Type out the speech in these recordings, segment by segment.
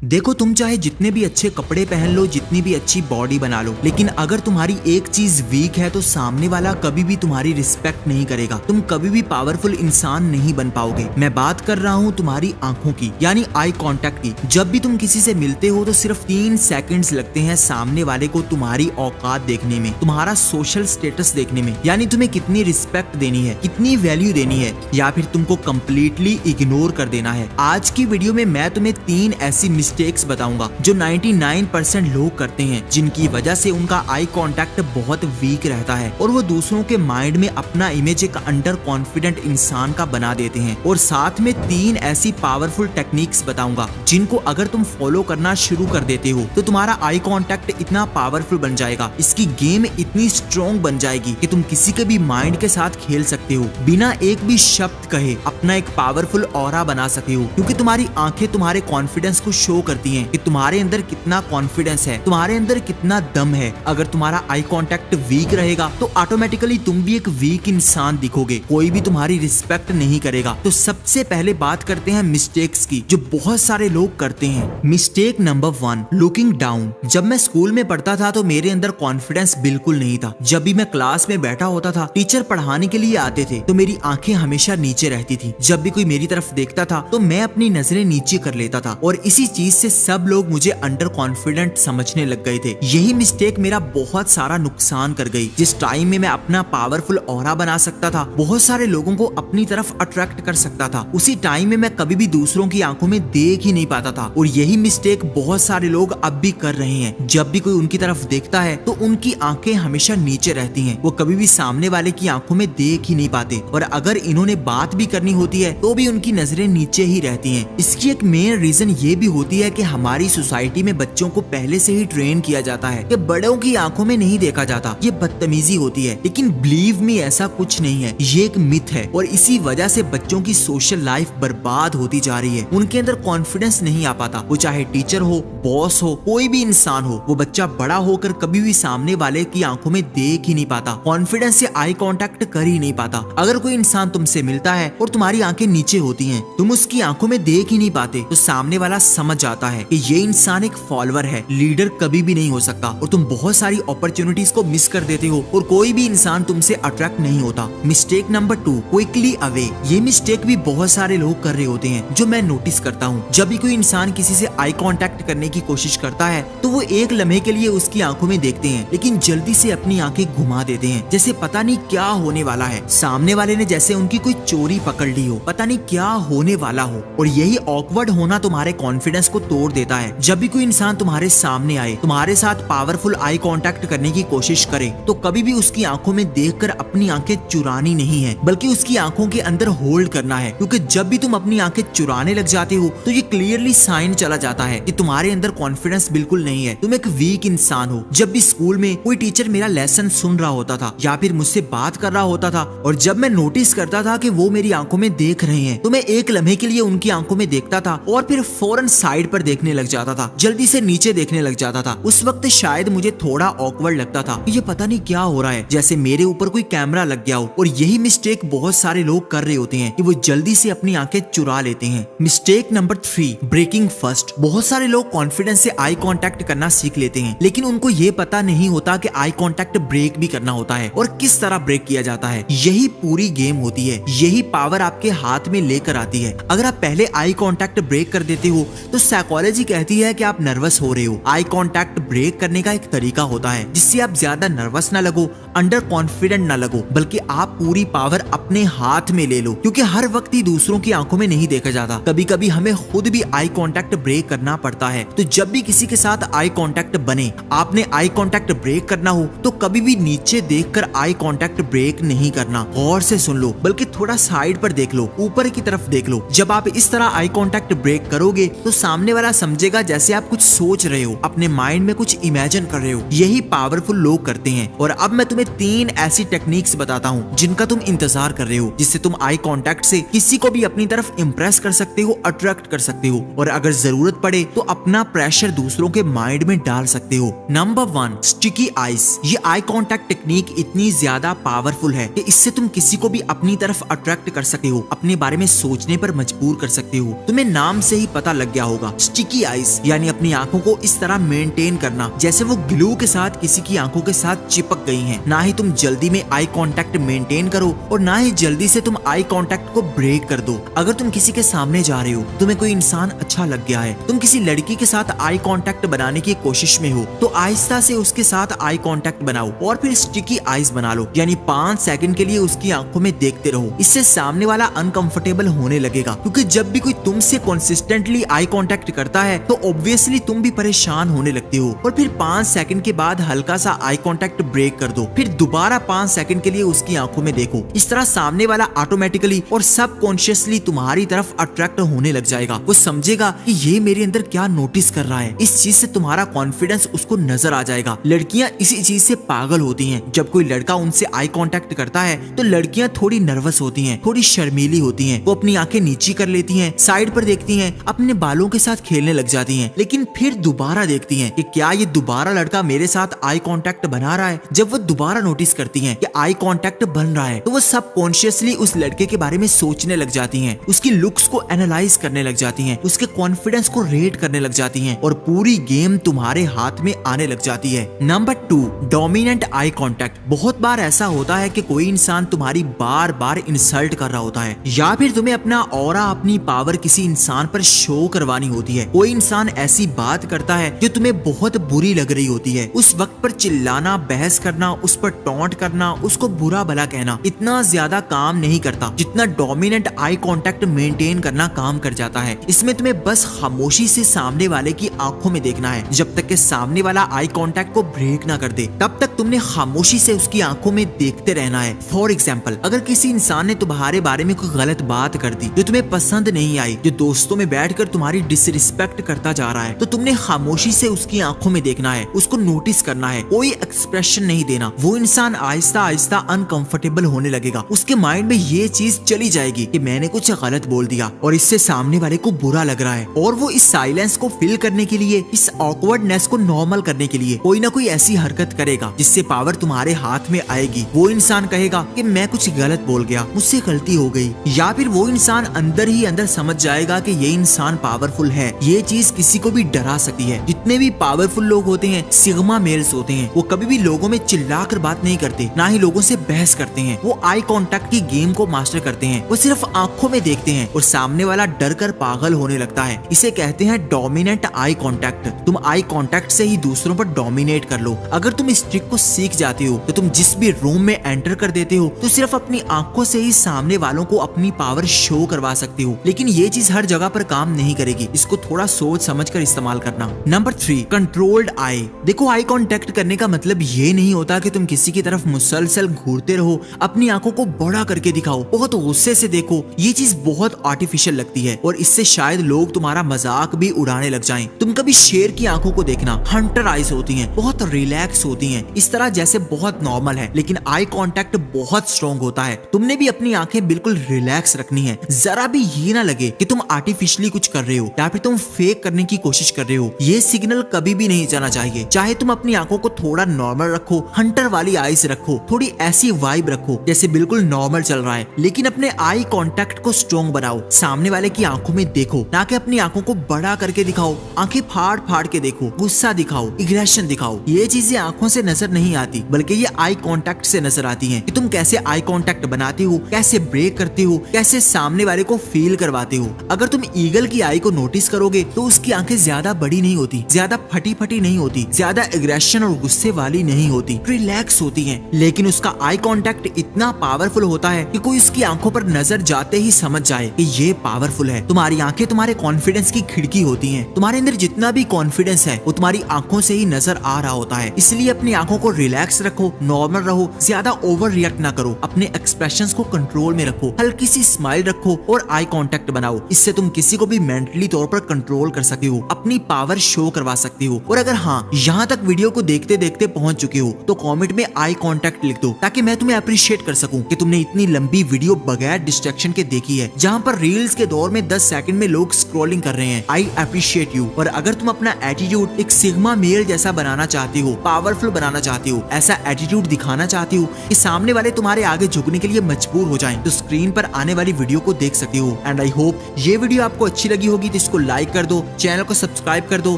देखो, तुम चाहे जितने भी अच्छे कपड़े पहन लो, जितनी भी अच्छी बॉडी बना लो, लेकिन अगर तुम्हारी एक चीज वीक है तो सामने वाला कभी भी तुम्हारी रिस्पेक्ट नहीं करेगा। तुम कभी भी पावरफुल इंसान नहीं बन पाओगे। मैं बात कर रहा हूँ तुम्हारी आंखों की, यानी आई कांटेक्ट की। जब भी तुम किसी से मिलते हो तो सिर्फ 3 सेकंड्स लगते हैं सामने वाले को तुम्हारी औकात देखने में, तुम्हारा सोशल स्टेटस देखने में, यानी तुम्हें कितनी रिस्पेक्ट देनी है, कितनी वैल्यू देनी है, या फिर तुमको कंप्लीटली इग्नोर कर देना है। आज की वीडियो में मैं तुम्हें 3 ऐसी मिस्टेक्स बताऊंगा जो 99% लोग करते हैं, जिनकी वजह से उनका आई कांटेक्ट बहुत वीक रहता है और वो दूसरों के माइंड में अपना इमेज एक अंडर कॉन्फिडेंट इंसान का बना देते हैं। और साथ में 3 ऐसी पावरफुल टेक्निक्स बताऊंगा जिनको अगर तुम फॉलो करना शुरू कर देते हो तो तुम्हारा आई कांटेक्ट इतना पावरफुल बन जाएगा, इसकी गेम इतनी स्ट्रॉन्ग बन जाएगी कि तुम किसी के भी माइंड के साथ खेल सकते हो, बिना एक भी शब्द कहे अपना एक पावरफुल ऑरा बना सकते हो। क्योंकि तुम्हारी आंखें तुम्हारे कॉन्फिडेंस को शो करती हैं कि तुम्हारे अंदर कितना कॉन्फिडेंस है, तुम्हारे अंदर कितना दम है। अगर तुम्हारा आई कांटेक्ट वीक रहेगा तो ऑटोमेटिकली तुम भी एक वीक इंसान दिखोगे, कोई भी तुम्हारी रिस्पेक्ट नहीं करेगा। तो सबसे पहले बात करते हैं मिस्टेक्स की, जो बहुत सारे लोग करते हैं। Mistake number 1, looking down. जब मैं स्कूल में पढ़ता था तो मेरे अंदर कॉन्फिडेंस बिल्कुल नहीं था। जब भी मैं क्लास में बैठा होता था, टीचर पढ़ाने के लिए आते थे तो मेरी आंखें हमेशा नीचे रहती थी। जब भी कोई मेरी तरफ देखता था तो मैं अपनी नजरें नीचे कर लेता था और इसी चीज से सब लोग मुझे अंडर कॉन्फिडेंट समझने लग गए थे। यही मिस्टेक मेरा बहुत सारा नुकसान कर गई। जिस टाइम में मैं अपना पावरफुल ऑरा बना सकता था, बहुत सारे लोगों को अपनी तरफ अट्रैक्ट कर सकता था, उसी टाइम में मैं कभी भी दूसरों की आंखों में देख ही नहीं पाता था। और यही मिस्टेक बहुत सारे लोग अब भी कर रहे हैं। जब भी कोई उनकी तरफ देखता है तो उनकी आंखें हमेशा नीचे रहती हैं, वो कभी भी सामने वाले की आंखों में देख ही नहीं पाते। और अगर इन्होंने बात भी करनी होती है तो भी उनकी नजरें नीचे ही रहती हैं। इसकी एक मेन रीजन ये भी होती है कि हमारी सोसाइटी में बच्चों को पहले से ही ट्रेन किया जाता है कि बड़ों की आंखों में नहीं देखा जाता, ये बदतमीजी होती है। लेकिन बिलीव मी, ऐसा कुछ नहीं है, ये एक मिथ है। और इसी वजह से बच्चों की सोशल लाइफ बर्बाद होती जा रही है। उनके अंदर कॉन्फिडेंस नहीं आ पाता। वो चाहे टीचर हो, बॉस हो, कोई भी इंसान हो, वो बच्चा बड़ा होकर कभी भी सामने वाले की आंखों में देख ही नहीं पाता, कॉन्फिडेंस से आई कांटेक्ट कर ही नहीं पाता। अगर कोई इंसान तुमसे मिलता है और तुम्हारी आंखें नीचे होती हैं, तुम उसकी आंखों में देख ही नहीं पाते, तो सामने वाला समझ जाता है कि ये इंसान एक फॉलोअर है, लीडर कभी भी नहीं हो सकता। और तुम बहुत सारी अपॉर्चुनिटीज को मिस कर देते हो और कोई भी इंसान तुमसे अट्रैक्ट नहीं होता। Mistake number 2, quickly away. ये मिस्टेक भी बहुत सारे लोग कर रहे होते हैं, जो मैं नोटिस करता हूँ। जब भी कोई इंसान किसी से आई कांटेक्ट करने की कोशिश करता है तो वो एक लम्हे के लिए उसकी आंखों में देखते हैं, लेकिन जल्दी से अपनी आंखें घुमा देते हैं, जैसे पता नहीं क्या होने वाला है। सामने वाले ने जैसे उनकी कोई चोरी पकड़ ली हो, पता नहीं क्या होने वाला हो। और यही ऑकवर्ड होना तुम्हारे कॉन्फिडेंस को तोड़ देता है। जब भी कोई इंसान तुम्हारे सामने आए, तुम्हारे साथ पावरफुल आई कांटेक्ट करने की कोशिश करे, तो कभी भी उसकी आंखों में देखकर अपनी आंखें चुरानी नहीं है, बल्कि उसकी आंखों के अंदर होल्ड करना है। क्योंकि जब भी तुम अपनी आंखें चुराने लग जाते हो तो ये क्लियरली साइन चला जाता है कि तुम्हारे अंदर कॉन्फिडेंस बिल्कुल नहीं है, तुम एक वीक इंसान हो। जब भी स्कूल में कोई टीचर मेरा लेसन सुन रहा होता था या फिर मुझसे बात कर रहा होता था और जब मैं नोटिस करता था कि वो मेरी आंखों में देख रहे हैं, तो मैं एक लम्हे के लिए उनकी आंखों में देखता था और फिर फौरन साइड पर देखने लग जाता था, जल्दी से नीचे देखने लग जाता था। उस वक्त शायद मुझे थोड़ा ऑकवर्ड लगता था, ये पता नहीं क्या हो रहा है, जैसे मेरे ऊपर कोई कैमरा लग गया हो। और यही मिस्टेक बहुत सारे लोग कर रहे होते हैं कि वो जल्दी से अपनी आंखें चुरा लेते हैं। Mistake number 3, breaking first. बहुत सारे लोग कॉन्फिडेंस से आई कांटेक्ट करना सीख लेते हैं, लेकिन उनको ये पता नहीं होता कि आई कांटेक्ट ब्रेक भी करना होता है और किस तरह ब्रेक किया जाता है। यही पूरी गेम होती है, यही पावर आपके हाथ में लेकर आती है। अगर आप पहले आई कांटेक्ट ब्रेक कर देते हो तो साइकोलॉजी कहती है कि आप नर्वस हो रहे हो। आई कांटेक्ट ब्रेक करने का एक तरीका होता है जिससे आप ज्यादा नर्वस ना लगो, अंडर कॉन्फिडेंट ना लगो, बल्कि आप पूरी पावर अपने हाथ में ले लो। क्योंकि हर वक्त ही दूसरों की आंखों में नहीं देखा जाता, कभी कभी हमें खुद भी आई कांटेक्ट ब्रेक करना पड़ता है। तो जब भी किसी के साथ आई कांटेक्ट बने, आपने आई कांटेक्ट ब्रेक करना हो तो कभी भी नीचे देखकर आई कांटेक्ट ब्रेक नहीं करना, गौर से सुन लो, बल्कि थोड़ा साइड पर देख लो, ऊपर की तरफ देख लो। जब आप इस तरह आई कांटेक्ट ब्रेक करोगे तो सामने वाला समझेगा जैसे आप कुछ सोच रहे हो, अपने माइंड में कुछ इमेजिन कर रहे हो। यही पावरफुल लोग करते हैं। और अब मैं तुम्हें 3 ऐसी टेक्निक्स बताता हूँ जिनका तुम इंतजार कर रहे हो, जिससे तुम आई कांटेक्ट से किसी को भी अपनी तरफ इंप्रेस कर सकते हो, अट्रैक्ट कर सकते हो, और अगर जरूरत पड़े तो अपना प्रेशर दूसरों के माइंड में डाल सकते हो। Number 1, sticky eyes. ये आई कांटेक्ट टेक्निक इतनी ज्यादा पावरफुल है कि इससे तुम किसी को भी अपनी तरफ अट्रैक्ट कर सकते हो, अपने बारे में सोचने पर मजबूर कर सकते हो। तुम्हें नाम से ही पता लग गया होगा होगा। स्टिकी आईज यानी अपनी आंखों को इस तरह मेंटेन करना जैसे वो ग्लू के साथ किसी की आंखों के साथ चिपक गई हैं। ना ही तुम जल्दी में आई कांटेक्ट मेंटेन करो और ना ही जल्दी से तुम आई कांटेक्ट को ब्रेक कर दो। अगर तुम किसी के सामने जा रहे हो, तुम्हें कोई इंसान अच्छा लग गया है, तुम किसी लड़की के साथ आई कांटेक्ट बनाने की कोशिश में हो, तो आहिस्ता से उसके साथ आई कांटेक्ट बनाओ और फिर स्टिकी आईज बना लो, यानी 5 सेकंड के लिए उसकी आंखों में देखते रहो। इससे सामने वाला अनकंफर्टेबल होने लगेगा, क्योंकि जब भी कोई तुमसे कंसिस्टेंटली आई कांटेक्ट करता है तो ऑब्वियसली तुम भी परेशान होने लगते हो। और फिर 5 सेकंड के बाद हल्का सा आई कांटेक्ट ब्रेक कर दो, फिर दोबारा 5 सेकंड के लिए उसकी आंखों में देखो। इस तरह सामने वाला ऑटोमेटिकली और सबकॉन्शियसली तुम्हारी तरफ अट्रैक्ट होने लग जाएगा। वो समझेगा कि ये मेरे अंदर क्या नोटिस कर रहा है। इस चीज से तुम्हारा कॉन्फिडेंस उसको नजर आ जाएगा। लड़कियां इसी चीज से पागल होती हैं। जब कोई लड़का उनसे आई कांटेक्ट करता है तो लड़कियां थोड़ी नर्वस होती हैं, थोड़ी शर्मीली होती हैं। वो अपनी आंखें नीची कर लेती हैं, साइड पर देखती हैं, अपने बालों के साथ खेलने लग जाती हैं, लेकिन फिर दोबारा देखती हैं कि क्या ये दोबारा लड़का मेरे साथ आई कांटेक्ट बना रहा है। जब वो दोबारा नोटिस करती हैं कि आई कांटेक्ट बन रहा है तो वो सबकॉन्शियसली उस लड़के के बारे में सोचने लग जाती हैं, उसकी लुक्स को एनालाइज करने लग जाती हैं, उसके कॉन्फिडेंस को रेट करने लग जाती हैं और पूरी गेम तुम्हारे हाथ में आने लग जाती है। Number 2, dominant eye contact. बहुत बार ऐसा होता है कि कोई इंसान तुम्हारी बार बार इंसल्ट कर रहा होता है, या फिर तुम्हें अपना ऑरा, अपनी पावर किसी इंसान पर शो करवानी होती है। कोई इंसान ऐसी बात करता है जो तुम्हें बहुत बुरी लग रही होती है। उस वक्त पर चिल्लाना, बहस करना, उस पर टॉन्ट करना, उसको बुरा भला कहना इतना ज्यादा काम नहीं करता जितना डोमिनेंट आई कांटेक्ट मेंटेन करना काम कर जाता है। इसमें तुम्हें बस खामोशी से सामने वाले की आंखों में देखना है। जब तक कि सामने वाला आई कांटेक्ट को ब्रेक ना कर दे तब तक तुमने खामोशी से उसकी आंखों में देखते रहना है। फॉर एग्जाम्पल, अगर किसी इंसान ने तुम्हारे बारे में कोई गलत बात कर दी जो तुम्हें पसंद नहीं आई, जो दोस्तों में बैठकर तुम्हारी डिसरिस्पेक्ट करता जा रहा है, तो तुमने खामोशी से उसकी आंखों में देखना है, उसको नोटिस करना है, कोई एक्सप्रेशन नहीं देना। वो इंसान आहिस्ता आहिस्ता अनकंफर्टेबल होने लगेगा। उसके माइंड में ये चीज चली जाएगी कि मैंने कुछ गलत बोल दिया और इससे सामने वाले को बुरा लग रहा है, और वो इस साइलेंस को फिल करने के लिए, इस ऑकवर्डनेस को नॉर्मल करने के लिए कोई ना कोई ऐसी हरकत करेगा जिससे पावर तुम्हारे हाथ में आएगी। वो इंसान कहेगा कि मैं कुछ गलत बोल गया, मुझसे गलती हो गई, या फिर वो इंसान अंदर ही अंदर समझ जाएगा कि ये इंसान पावरफुल है। ये चीज किसी को भी डरा सकती है। जितने भी पावरफुल लोग होते हैं, सिग्मा मेल्स होते हैं, वो कभी भी लोगों में चिल्लाकर बात नहीं करते, ना ही लोगों से बहस करते हैं। वो आई कांटेक्ट की गेम को मास्टर करते हैं। वो सिर्फ आंखों में देखते हैं और सामने वाला डर कर पागल होने लगता है। इसे कहते हैं डोमिनेंट आई कांटेक्ट। तुम आई कांटेक्ट से ही दूसरों पर डोमिनेट कर लो। अगर तुम इस ट्रिक को सीख जाते हो तो तुम जिस भी रूम में एंटर कर देते हो तो सिर्फ अपनी आंखों से ही सामने वालों को अपनी पावर शो करवा सकते हो। लेकिन ये चीज हर जगह पर काम नहीं करेगी, इसको थोड़ा सोच समझ कर इस्तेमाल करना। नंबर 3, कंट्रोल्ड आई। देखो, आई कांटेक्ट करने का मतलब ये नहीं होता कि तुम किसी की तरफ मुसलसल घूरते रहो, अपनी आंखों को बड़ा करके दिखाओ, बहुत गुस्से से देखो। ये चीज बहुत आर्टिफिशियल लगती है और इससे शायद लोग तुम्हारा मजाक भी उड़ाने लग जाएं। तुम कभी शेर की आंखों को देखना, हंटर आईज होती हैं, बहुत रिलैक्स होती हैं, इस तरह जैसे बहुत नॉर्मल है, लेकिन आई कांटेक्ट बहुत स्ट्रॉन्ग होता है। तुमने भी अपनी आंखें बिल्कुल रिलैक्स रखनी है। जरा भी ये ना लगे कि तुम आर्टिफिशियली कुछ कर रहे हो या फिर तुम फेक करने की कोशिश कर रहे हो। ये सिग्नल कभी भी नहीं जाना चाहिए। चाहे तुम अपनी आंखों को थोड़ा नॉर्मल रखो, हंटर वाली आईज रखो, थोड़ी ऐसी वाइब रखो जैसे बिल्कुल नॉर्मल चल रहा है, लेकिन अपने आई कांटेक्ट को स्ट्रॉन्ग बनाओ। सामने वाले की आंखों में देखो, ना कि अपनी आंखों को बड़ा करके दिखाओ। आंखें फाड़ फाड़ के देखो, गुस्सा दिखाओ, एग्रेशन दिखाओ। ये चीजें आंखों से नजर नहीं आती, बल्कि ये आई कांटेक्ट से नजर आती हैं कि तुम कैसे आई कांटेक्ट बनाते हो, कैसे ब्रेक करते हो, कैसे सामने वाले को फील करवाते हो। अगर तुम ईगल की आई को नोटिस करोगे तो उसकी आंखें ज्यादा बड़ी नहीं होती, ज्यादा फटी फटी नहीं होती, ज्यादा एग्रेशन और गुस्से वाली नहीं होती, रिलैक्स होती हैं। लेकिन उसका आई कांटेक्ट इतना पावरफुल होता है कि कोई उसकी आंखों पर नजर जाते ही समझ जाए कि ये पावरफुल है। तुम्हारी आंखें तुम्हारे कॉन्फिडेंस की खिड़की होती हैं। तुम्हारे अंदर जितना भी कॉन्फिडेंस है वो तुम्हारी आंखों से ही नजर आ रहा होता है। इसलिए अपनी आंखों को रिलैक्स रखो, नॉर्मल रहो, ज्यादा ओवर रिएक्ट ना करो, अपने एक्सप्रेशंस को कंट्रोल में रखो, हल्की सी स्माइल रखो और आई कांटेक्ट बनाओ। इससे तुम किसी को भी मेंटली तौर पर कंट्रोल कर सकते हो, अपनी पावर शो करवा सकते हो। और अगर हाँ, यहाँ तक वीडियो को देखते देखते पहुंच चुके हो तो कमेंट में आई कांटेक्ट लिख दो, ताकि मैं तुम्हें अप्रिशिएट कर सकूं कि तुमने इतनी लंबी वीडियो बगैर डिस्ट्रैक्शन के देखी है, जहाँ पर रील्स के दौर में 10 सेकंड में लोग स्क्रॉलिंग कर रहे हैं। I appreciate you. और अगर तुम अपना एटीट्यूड एक सिग्मा मेल जैसा बनाना चाहते हो, पावरफुल बनाना चाहते हो, ऐसा एटीट्यूड दिखाना चाहते हो कि सामने वाले तुम्हारे आगे झुकने के लिए मजबूर हो जाएं, तो स्क्रीन पर आने वाली वीडियो को देख सकते हो। एंड आई होप ये वीडियो आपको अच्छी लगी होगी, तो इसको लाइक कर दो, चैनल को सब्सक्राइब कर दो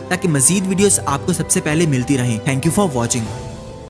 ताकि मजीद वीडियोस आपको सबसे पहले मिलती रहें। Thank you for watching.